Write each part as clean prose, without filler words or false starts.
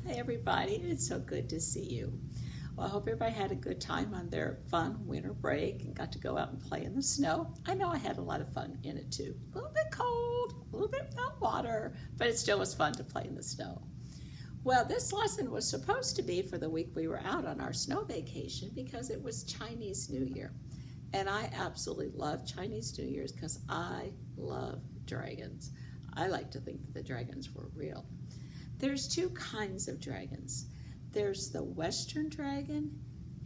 Hey everybody, it's so good to see you. Well, I hope everybody had a good time on their fun winter break and got to go out and play in the snow. I know I had a lot of fun in it too. A little bit cold, a little bit without water, but it still was fun to play in the snow. Well, this lesson was supposed to be for the week we were out on our snow vacation because it was Chinese New Year. And I absolutely love Chinese New Year's because I love dragons. I like to think that the dragons were real. There's two kinds of dragons. There's the Western dragon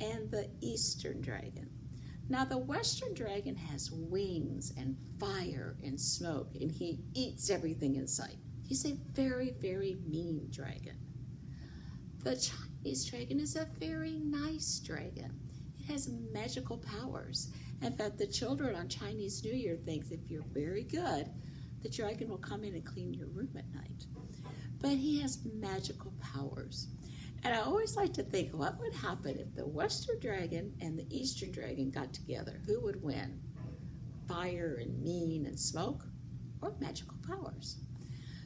and the Eastern dragon. Now the Western dragon has wings and fire and smoke, and he eats everything in sight. He's a very, very mean dragon. The Chinese dragon is a very nice dragon. It has magical powers. In fact, the children on Chinese New Year think if you're very good, the dragon will come in and clean your room at night. But he has magical powers. And I always like to think, what would happen if the Western dragon and the Eastern dragon got together? Who would win? Fire and mean and smoke, or magical powers?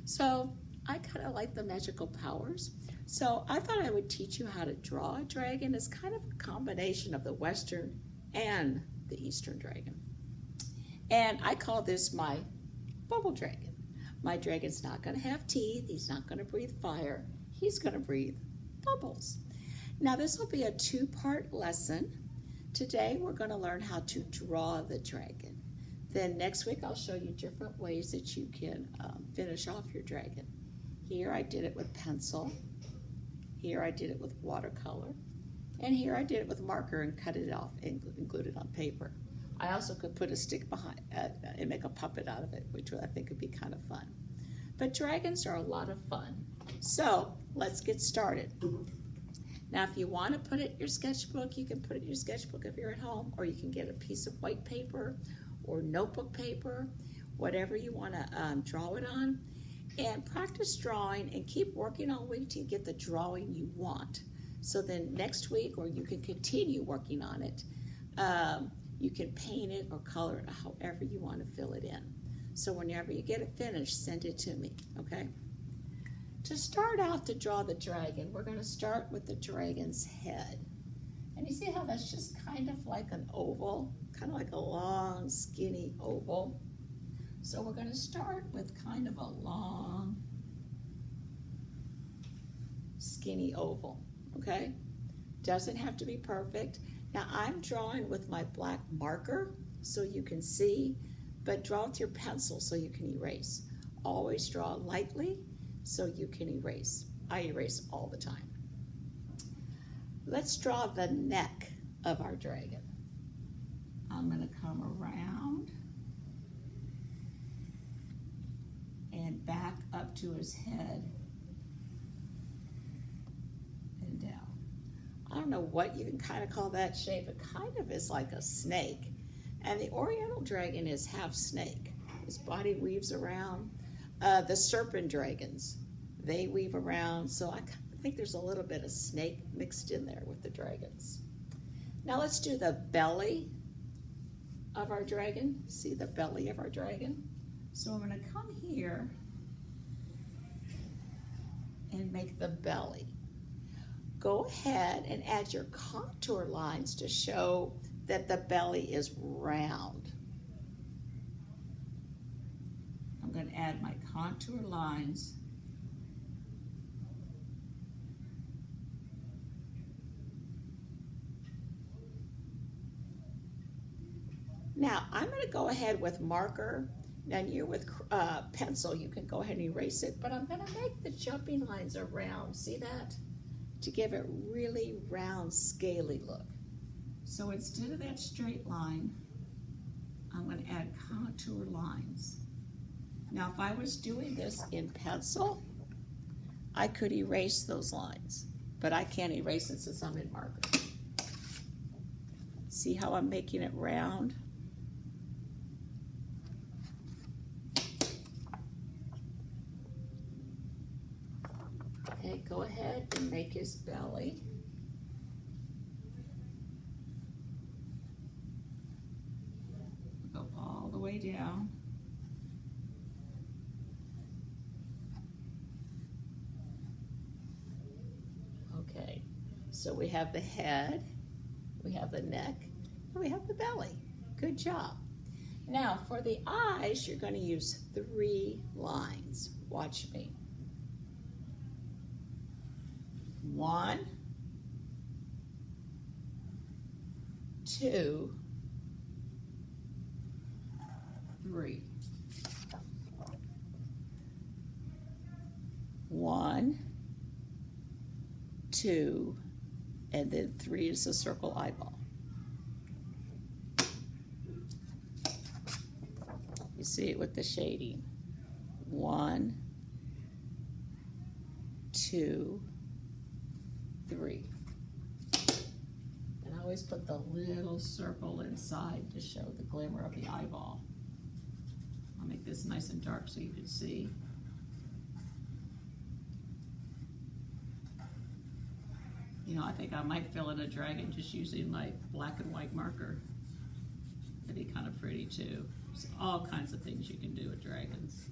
So I kind of like the magical powers. So I thought I would teach you how to draw a dragon as kind of a combination of the Western and the Eastern dragon. And I call this my bubble dragon. My dragon's not going to have teeth. He's not going to breathe fire. He's going to breathe bubbles. Now this will be a two-part lesson. Today we're going to learn how to draw the dragon. Then next week I'll show you different ways that you can finish off your dragon. Here I did it with pencil. Here I did it with watercolor. And here I did it with marker and cut it off and glued it on paper. I also could put a stick behind and make a puppet out of it, which I think would be kind of fun. But dragons are a lot of fun. So let's get started. Now, if you want to put it in your sketchbook, you can put it in your sketchbook if you're at home, or you can get a piece of white paper or notebook paper, whatever you want to draw it on, and practice drawing and keep working all week to get the drawing you want. So then next week, or you can continue working on it, you can paint it or color it however you want to fill it in. So whenever you get it finished, send it to me, okay? To start out to draw the dragon, we're going to start with the dragon's head. And you see how that's just kind of like an oval, kind of like a long, skinny oval. So we're going to start with kind of a long, skinny oval, okay? Doesn't have to be perfect. Now I'm drawing with my black marker so you can see, but draw with your pencil so you can erase. Always draw lightly so you can erase. I erase all the time. Let's draw the neck of our dragon. I'm going to come around and back up to his head and down. I don't know what you can kind of call that shape. It kind of is like a snake. And the Oriental dragon is half snake. His body weaves around. The serpent dragons, they weave around. So I think there's a little bit of snake mixed in there with the dragons. Now let's do the belly of our dragon. See the belly of our dragon? So I'm going to come here and make the belly. Go ahead and add your contour lines to show that the belly is round. I'm going to add my contour lines. Now I'm going to go ahead with marker, and you with pencil, you can go ahead and erase it, but I'm going to make the jumping lines around. See that? To give it really round, scaly look. So instead of that straight line, I'm going to add contour lines. Now, if I was doing this in pencil, I could erase those lines, but I can't erase it since I'm in marker. See how I'm making it round? Okay, go ahead and make his belly. Go all the way down. So we have the head, we have the neck, and we have the belly. Good job. Now for the eyes, you're going to use 3 lines. Watch me. 1, 2, 3. 1, 2, and then 3 is a circle eyeball. You see it with the shading. 1, 2, 3. And I always put the little circle inside to show the glimmer of the eyeball. I'll make this nice and dark so you can see. You know, I think I might fill in a dragon just using my black and white marker. That'd be kind of pretty too. There's all kinds of things you can do with dragons.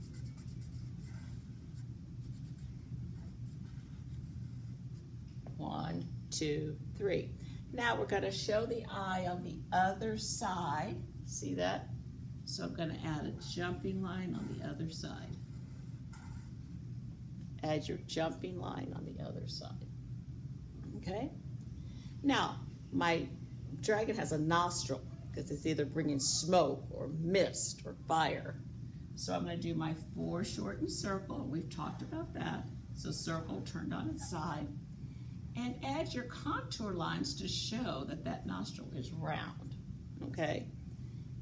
One, 2, 3. Now we're going to show the eye on the other side. See that? So I'm going to add a jumping line on the other side. Add your jumping line on the other side. Okay? Now, my dragon has a nostril because it's either bringing smoke or mist or fire. So I'm going to do my foreshortened circle. We've talked about that. So circle turned on its side. And add your contour lines to show that that nostril is round. Okay?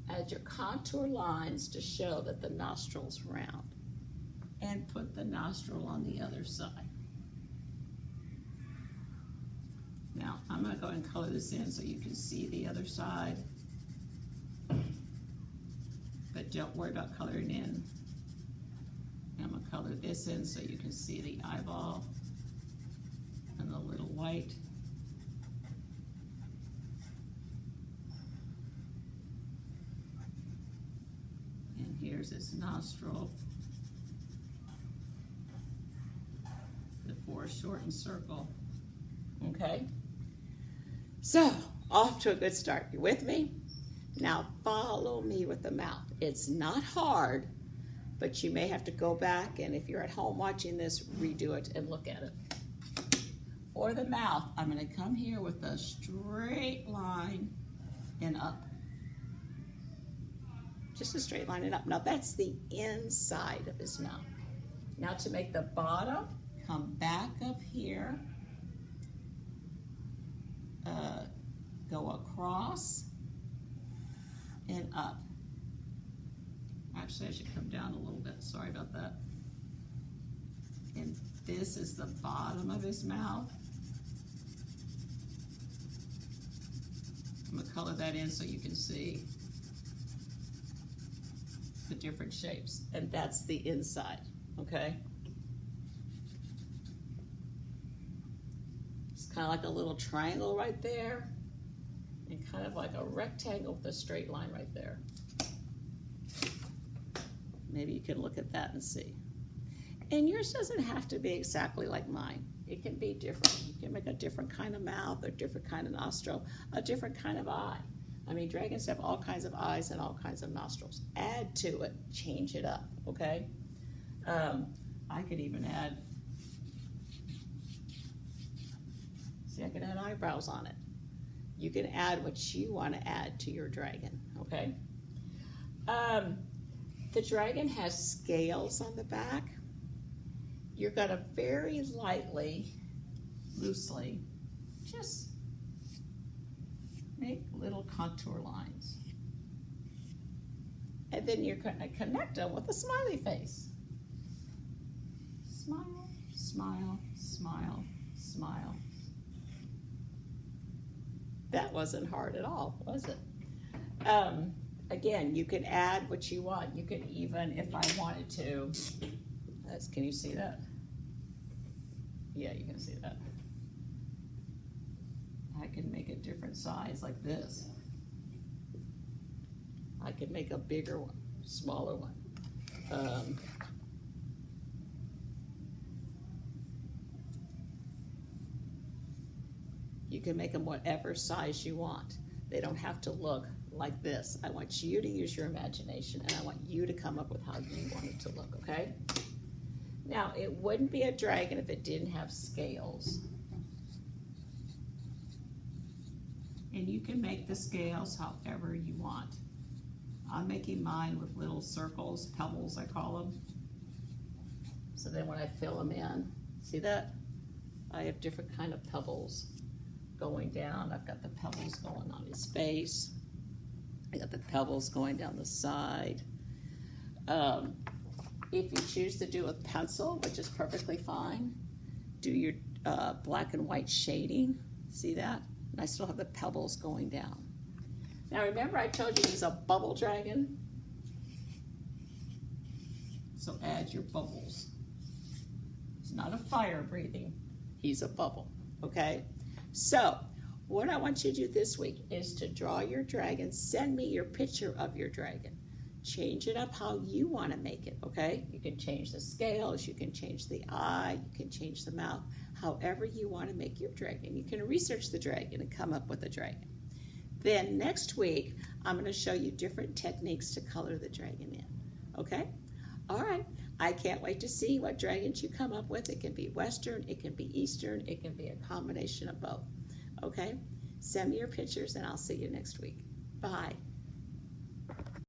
Add your contour lines to show that the nostril's round. And put the nostril on the other side. Now, I'm going to go and color this in so you can see the other side. But don't worry about coloring in. I'm going to color this in so you can see the eyeball and the little white. And here's his nostril. The foreshortened circle. Okay? So, off to a good start. You with me? Now follow me with the mouth. It's not hard, but you may have to go back and if you're at home watching this, redo it and look at it. For the mouth, I'm going to come here with a straight line and up. Just a straight line and up. Now that's the inside of his mouth. Now to make the bottom, come back up here. Go across and up. Actually, I should come down a little bit. Sorry about that. And this is the bottom of his mouth. I'm going to color that in so you can see the different shapes. And that's the inside, okay? It's kind of like a little triangle right there. And kind of like a rectangle with a straight line right there. Maybe you can look at that and see. And yours doesn't have to be exactly like mine. It can be different. You can make a different kind of mouth, a different kind of nostril, a different kind of eye. I mean, dragons have all kinds of eyes and all kinds of nostrils. Add to it, change it up, okay? I could even add, see, I could add eyebrows on it. You can add what you want to add to your dragon, okay? The dragon has scales on the back. You're going to very lightly, loosely, just make little contour lines. And then you're going to connect them with a smiley face. Smile, smile, smile, smile. That wasn't hard at all, was it? Again, you can add what you want. You can even, if I wanted to, can you see that? Yeah, you can see that. I can make a different size like this. I could make a bigger one, smaller one. You can make them whatever size you want. They don't have to look like this. I want you to use your imagination, and I want you to come up with how you want it to look, okay? Now, it wouldn't be a dragon if it didn't have scales. And you can make the scales however you want. I'm making mine with little circles, pebbles I call them. So then when I fill them in, see that? I have different kind of pebbles going down. I've got the pebbles going on his face. I got the pebbles going down the side. If you choose to do a pencil, which is perfectly fine, do your black and white shading. See that? And I still have the pebbles going down. Now remember I told you he's a bubble dragon? So add your bubbles. He's not a fire breathing, he's a bubble, okay? So what I want you to do this week is to draw your dragon. Send me your picture of your dragon. Change it up how you want to make it, okay? You can change the scales, you can change the eye, you can change the mouth, however you want to make your dragon. You can research the dragon and come up with a dragon. Then next week, I'm going to show you different techniques to color the dragon in, okay? All right, I can't wait to see what dragons you come up with. It can be Western, it can be Eastern, it can be a combination of both, okay? Send me your pictures and I'll see you next week. Bye.